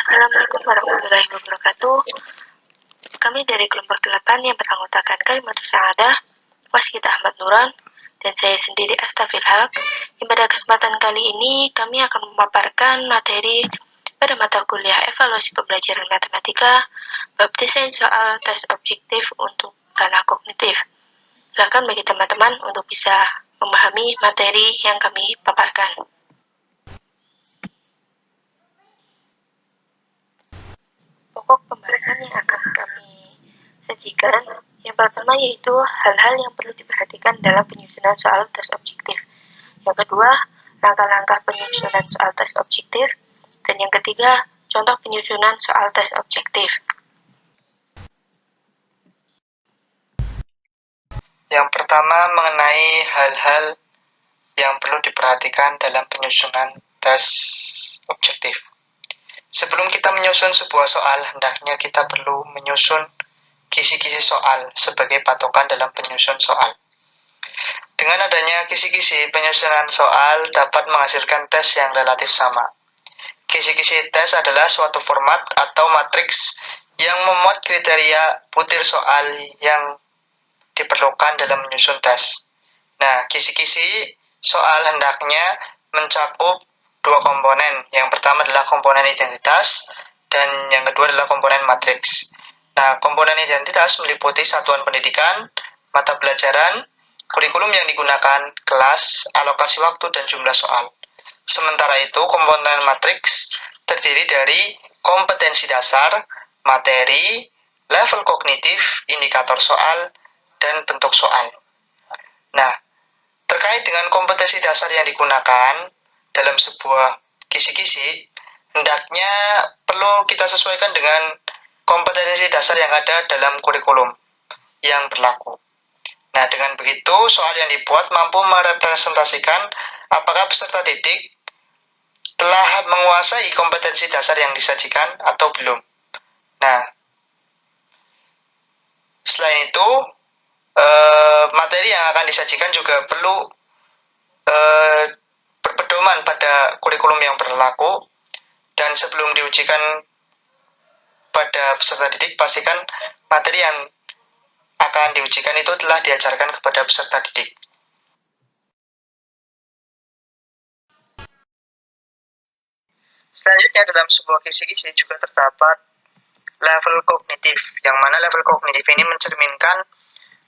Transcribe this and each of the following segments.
Assalamualaikum warahmatullahi wabarakatuh. Kami dari kelompok 8 yang beranggotakan Kalimantan Sa'adah, Waskita Ahmad Nuran, dan saya sendiri Astafil Haq. Pada kesempatan kali ini kami akan memaparkan materi pada mata kuliah evaluasi pembelajaran matematika bab desain soal tes objektif untuk ranah kognitif. Silakan bagi teman-teman untuk bisa memahami materi yang kami paparkan. Pokok pembahasan yang akan kami sajikan yang pertama yaitu hal-hal yang perlu diperhatikan dalam penyusunan soal tes objektif. Yang kedua, langkah-langkah penyusunan soal tes objektif. Dan yang ketiga, contoh penyusunan soal tes objektif. Yang pertama mengenai hal-hal yang perlu diperhatikan dalam penyusunan tes objektif. Sebelum kita menyusun sebuah soal, hendaknya kita perlu menyusun kisi-kisi soal sebagai patokan dalam penyusun soal. Dengan adanya kisi-kisi, penyusunan soal dapat menghasilkan tes yang relatif sama. Kisi-kisi tes adalah suatu format atau matriks yang memuat kriteria butir soal yang diperlukan dalam menyusun tes. Nah, kisi-kisi soal hendaknya mencakup dua komponen. Yang pertama adalah komponen identitas dan yang kedua adalah komponen matriks. Nah, komponen identitas meliputi satuan pendidikan, mata pelajaran, kurikulum yang digunakan, kelas, alokasi waktu, dan jumlah soal. Sementara itu, komponen matriks terdiri dari kompetensi dasar, materi, level kognitif, indikator soal, dan bentuk soal. Nah, terkait dengan kompetensi dasar yang digunakan dalam sebuah kisi-kisi, hendaknya perlu kita sesuaikan dengan kompetensi dasar yang ada dalam kurikulum yang berlaku. Nah, dengan begitu, soal yang dibuat mampu merepresentasikan apakah peserta didik telah menguasai kompetensi dasar yang disajikan atau belum. Nah, selain itu, materi yang akan disajikan juga perlu berpedoman pada kurikulum yang berlaku, dan sebelum diujikan pada peserta didik, pastikan materi yang akan diujikan itu telah diajarkan kepada peserta didik. Selanjutnya, dalam sebuah kisi-kisi juga terdapat level kognitif, yang mana level kognitif ini mencerminkan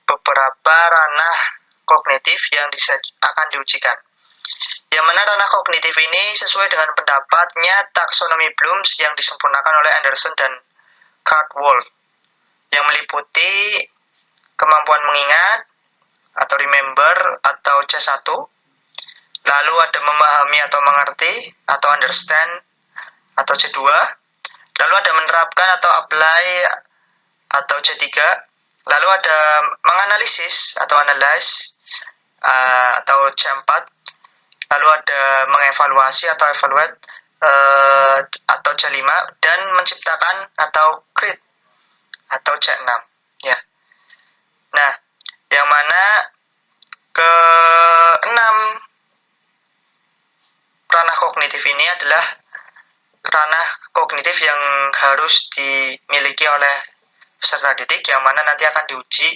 beberapa ranah kognitif yang akan diujikan. Yang mana ranah kognitif ini sesuai dengan pendapatnya taksonomi Bloom yang disempurnakan oleh Anderson dan Cardwell, yang meliputi kemampuan mengingat atau remember atau C1, lalu ada memahami atau mengerti atau understand atau C2, lalu ada menerapkan atau apply atau C3, lalu ada menganalisis atau analyze atau C4, lalu ada mengevaluasi atau evaluate atau C5, dan menciptakan atau create atau C6 ya. Nah, yang mana keenam ranah kognitif ini adalah ranah kognitif yang harus dimiliki oleh peserta didik, yang mana nanti akan diuji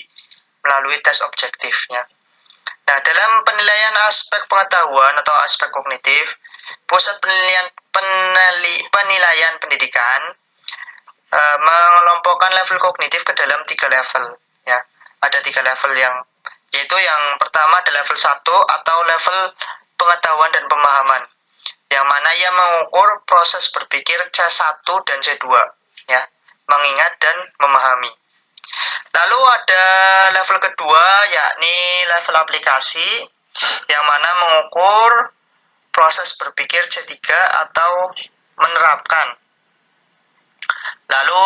melalui tes objektifnya. Nah, dalam penilaian aspek pengetahuan atau aspek kognitif, pusat penilaian pendidikan mengelompokkan level kognitif ke dalam 3 level ya. Ada 3 level yaitu yang pertama ada level 1 atau level pengetahuan dan pemahaman, yang mana ia mengukur proses berpikir C1 dan C2 ya, mengingat dan memahami. Lalu ada level kedua yakni level aplikasi, yang mana mengukur proses berpikir C3 atau menerapkan. Lalu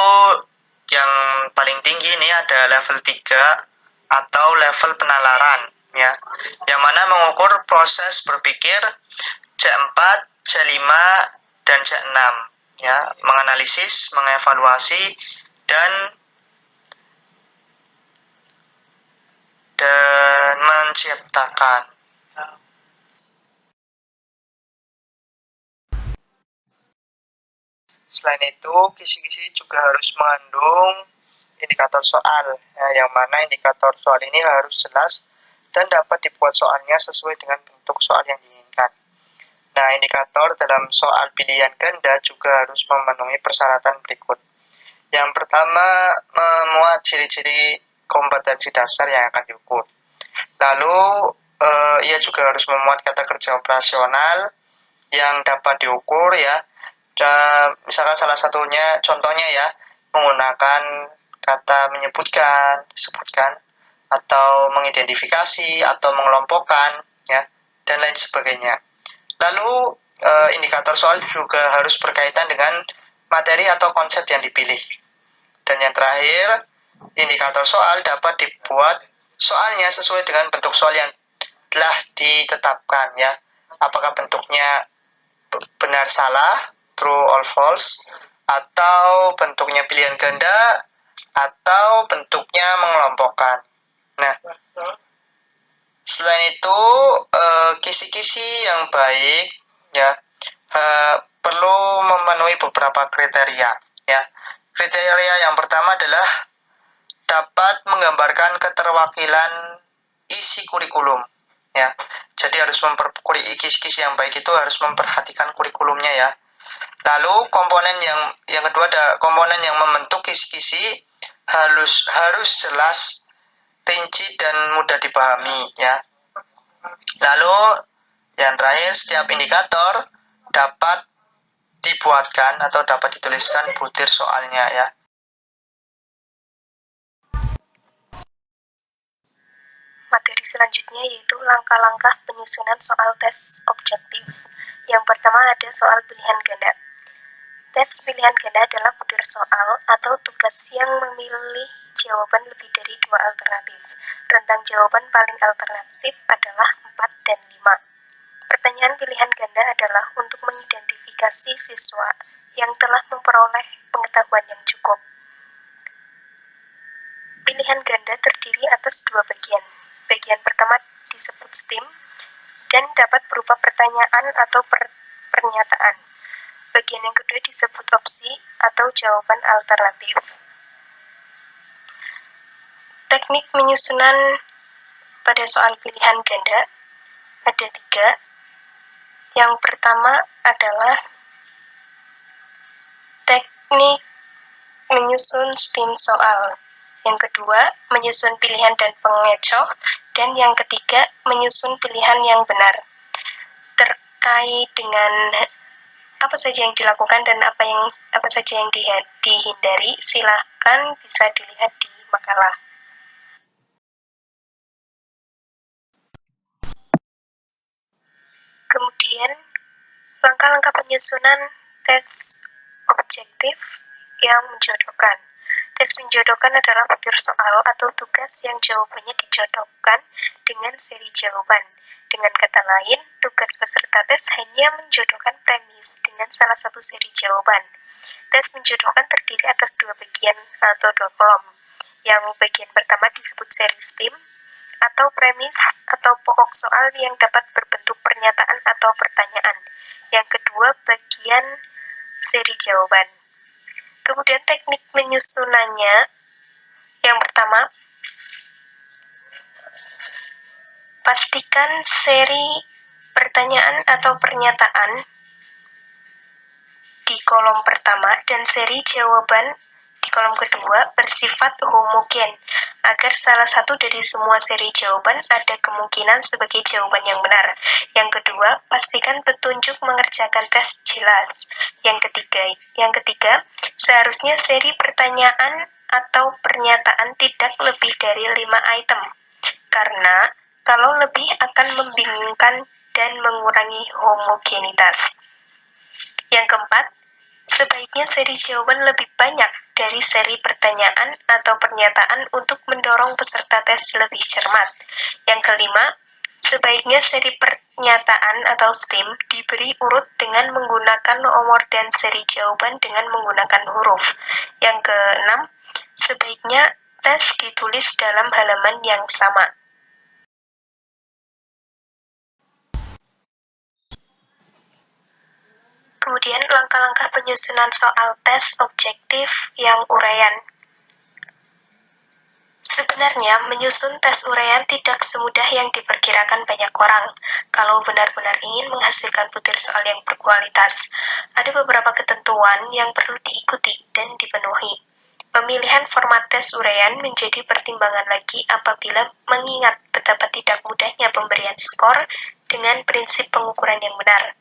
yang paling tinggi ini ada level 3 atau level penalaran ya, yang mana mengukur proses berpikir C4, C5, dan C6 ya, menganalisis, mengevaluasi, dan menciptakan. Selain itu, kisi-kisi juga harus mengandung indikator soal, yang mana indikator soal ini harus jelas dan dapat dibuat soalnya sesuai dengan bentuk soal yang diinginkan. Nah, indikator dalam soal pilihan ganda juga harus memenuhi persyaratan berikut. Yang pertama, memuat ciri-ciri kompetensi dasar yang akan diukur. Lalu, ia juga harus memuat kata kerja operasional yang dapat diukur ya. Dan misalkan salah satunya, contohnya ya, menggunakan kata menyebutkan, disebutkan, atau mengidentifikasi, atau mengelompokkan, ya, dan lain sebagainya. Lalu, indikator soal juga harus berkaitan dengan materi atau konsep yang dipilih. Dan yang terakhir, indikator soal dapat dibuat soalnya sesuai dengan bentuk soal yang telah ditetapkan, ya. Apakah bentuknya benar salah, true or false, atau bentuknya pilihan ganda, atau bentuknya mengelompokkan. Nah, selain itu, kisi-kisi yang baik ya perlu memenuhi beberapa kriteria. Ya, kriteria yang pertama adalah dapat menggambarkan keterwakilan isi kurikulum. Ya, jadi harus kisi-kisi yang baik itu harus memperhatikan kurikulumnya ya. Lalu komponen yang kedua ada komponen yang membentuk kisi-kisi harus jelas, rinci dan mudah dipahami ya. Lalu yang terakhir, setiap indikator dapat dibuatkan atau dapat dituliskan butir soalnya ya. Materi selanjutnya yaitu langkah-langkah penyusunan soal tes objektif. Yang pertama ada soal pilihan ganda. Tes pilihan ganda adalah butir soal atau tugas yang memilih jawaban lebih dari 2 alternatif. Rentang jawaban paling alternatif adalah 4 dan 5. Pertanyaan pilihan ganda adalah untuk mengidentifikasi siswa yang telah memperoleh pengetahuan yang cukup. Pilihan ganda terdiri atas 2 bagian. Bagian pertama disebut STEAM dan dapat berupa pertanyaan atau pernyataan. Bagian yang kedua disebut opsi atau jawaban alternatif. Teknik penyusunan pada soal pilihan ganda ada 3. Yang pertama adalah teknik menyusun STEAM soal. Yang kedua, menyusun pilihan dan pengecoh. Dan yang ketiga, menyusun pilihan yang benar. Terkait dengan apa saja yang dilakukan dan apa saja yang dihindari, silakan bisa dilihat di makalah. Kemudian, langkah-langkah penyusunan tes objektif yang menjodohkan. Tes menjodohkan adalah butir soal atau tugas yang jawabannya dijodohkan dengan seri jawaban. Dengan kata lain, tugas peserta tes hanya menjodohkan premis dengan salah satu seri jawaban. Tes menjodohkan terdiri atas 2 bagian atau 2 kolom. Yang bagian pertama disebut seri STEAM atau premis atau pokok soal yang dapat berbentuk pernyataan atau pertanyaan. Yang kedua, bagian seri jawaban. Kemudian teknik menyusunannya, yang pertama, pastikan seri pertanyaan atau pernyataan di kolom pertama dan seri jawaban di kolom kedua bersifat homogen, agar salah satu dari semua seri jawaban ada kemungkinan sebagai jawaban yang benar. Yang kedua, pastikan petunjuk mengerjakan tes jelas. Yang ketiga, seharusnya seri pertanyaan atau pernyataan tidak lebih dari 5 item, karena kalau lebih akan membingungkan dan mengurangi homogenitas. Yang keempat, sebaiknya seri jawaban lebih banyak dari seri pertanyaan atau pernyataan untuk mendorong peserta tes lebih cermat. Yang kelima, sebaiknya seri pernyataan atau STEAM diberi urut dengan menggunakan nomor dan seri jawaban dengan menggunakan huruf. Yang keenam, sebaiknya tes ditulis dalam halaman yang sama. Kemudian langkah-langkah penyusunan soal tes objektif yang uraian. Sebenarnya, menyusun tes uraian tidak semudah yang diperkirakan banyak orang. Kalau benar-benar ingin menghasilkan butir soal yang berkualitas, ada beberapa ketentuan yang perlu diikuti dan dipenuhi. Pemilihan format tes uraian menjadi pertimbangan lagi apabila mengingat betapa tidak mudahnya pemberian skor dengan prinsip pengukuran yang benar.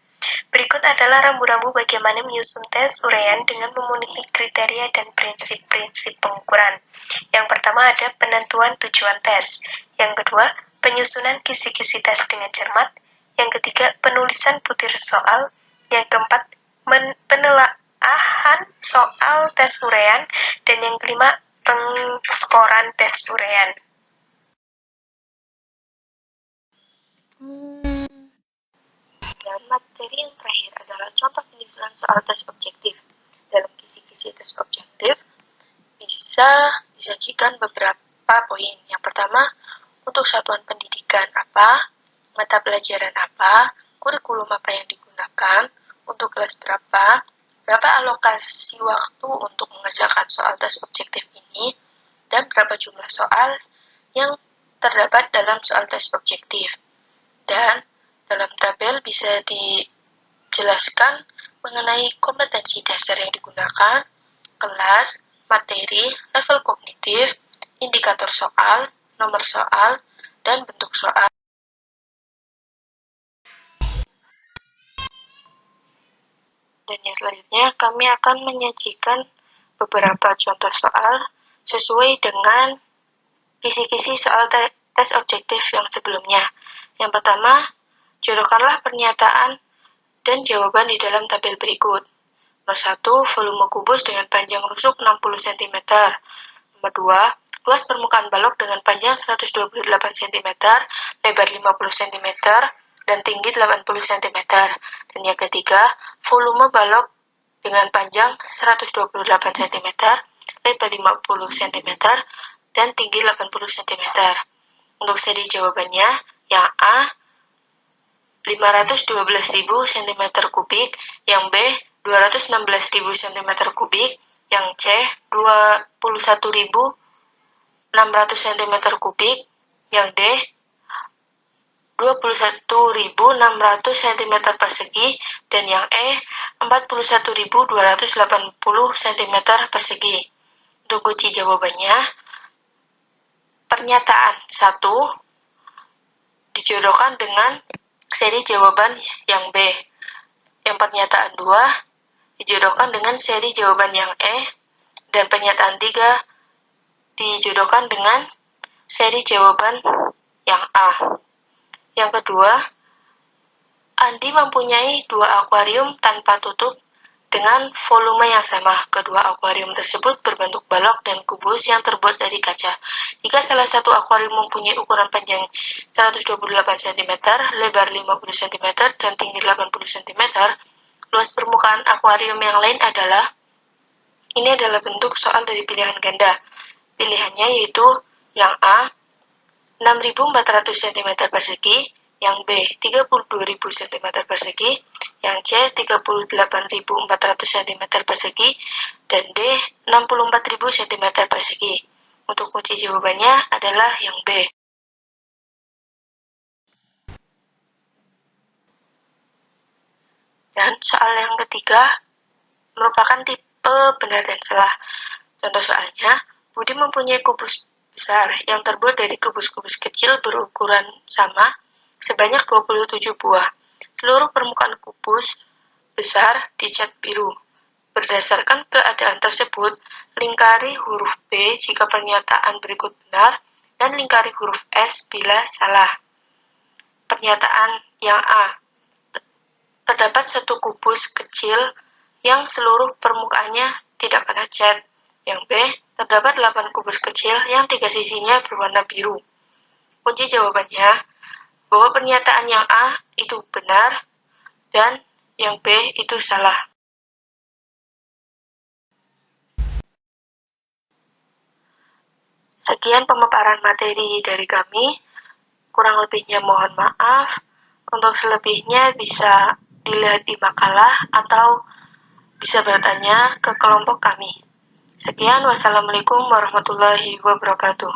Berikut adalah rambu-rambu bagaimana menyusun tes uraian dengan memenuhi kriteria dan prinsip-prinsip pengukuran. Yang pertama ada penentuan tujuan tes. Yang kedua, penyusunan kisi-kisi tes dengan cermat. Yang ketiga, penulisan butir soal. Yang keempat, penelaahan soal tes uraian. Dan yang kelima, pengskoran tes uraian. Dan materi yang terakhir adalah contoh penyusunan soal tes objektif. Dalam kisi-kisi tes objektif, bisa disajikan beberapa poin. Yang pertama, untuk satuan pendidikan apa, mata pelajaran apa, kurikulum apa yang digunakan, untuk kelas berapa alokasi waktu untuk mengerjakan soal tes objektif ini, dan berapa jumlah soal yang terdapat dalam soal tes objektif. Dan dalam tabel bisa dijelaskan mengenai kompetensi dasar yang digunakan, kelas, materi, level kognitif, indikator soal, nomor soal, dan bentuk soal. Dan yang selanjutnya, kami akan menyajikan beberapa contoh soal sesuai dengan kisi-kisi soal tes objektif yang sebelumnya. Yang pertama, jodohkanlah pernyataan dan jawaban di dalam tabel berikut. Nomor 1, volume kubus dengan panjang rusuk 60 cm. Nomor 2, luas permukaan balok dengan panjang 128 cm, lebar 50 cm, dan tinggi 80 cm. Dan yang ketiga, volume balok dengan panjang 128 cm, lebar 50 cm, dan tinggi 80 cm. Untuk seri jawabannya, yang A 512.000 cm3, yang B 216.000 cm3, yang C 21.600 cm3, yang D 21.600 cm persegi, dan yang E 41.280 cm persegi. Untuk kunci jawabannya, pernyataan 1 dijodohkan dengan seri jawaban yang B. Yang pernyataan 2 dijodohkan dengan seri jawaban yang E. Dan pernyataan 3 dijodohkan dengan seri jawaban yang A. Yang kedua, Andi mempunyai 2 akuarium tanpa tutup dengan volume yang sama. Kedua akuarium tersebut berbentuk balok dan kubus yang terbuat dari kaca. Jika salah satu akuarium mempunyai ukuran panjang 128 cm, lebar 50 cm, dan tinggi 80 cm, luas permukaan akuarium yang lain adalah, ini adalah bentuk soal dari pilihan ganda. Pilihannya yaitu yang A 6.400 cm persegi, yang B 32.000 cm persegi, yang C 38.400 cm persegi, dan D 64.000 cm persegi. Untuk kunci jawabannya adalah yang B. Dan soal yang ketiga merupakan tipe benar dan salah. Contoh soalnya, Budi mempunyai kubus besar yang terbuat dari kubus-kubus kecil berukuran sama sebanyak 27 buah. Seluruh permukaan kubus besar dicat biru. Berdasarkan keadaan tersebut, lingkari huruf B jika pernyataan berikut benar, dan lingkari huruf S bila salah. Pernyataan yang A. Terdapat satu kubus kecil yang seluruh permukaannya tidak kena cat. Yang B. Terdapat 8 kubus kecil yang 3 sisinya berwarna biru. Kunci jawabannya bahwa pernyataan yang A itu benar dan yang B itu salah. Sekian pemaparan materi dari kami. Kurang lebihnya mohon maaf. Untuk selebihnya bisa dilihat di makalah atau bisa bertanya ke kelompok kami. Sekian, wassalamualaikum warahmatullahi wabarakatuh.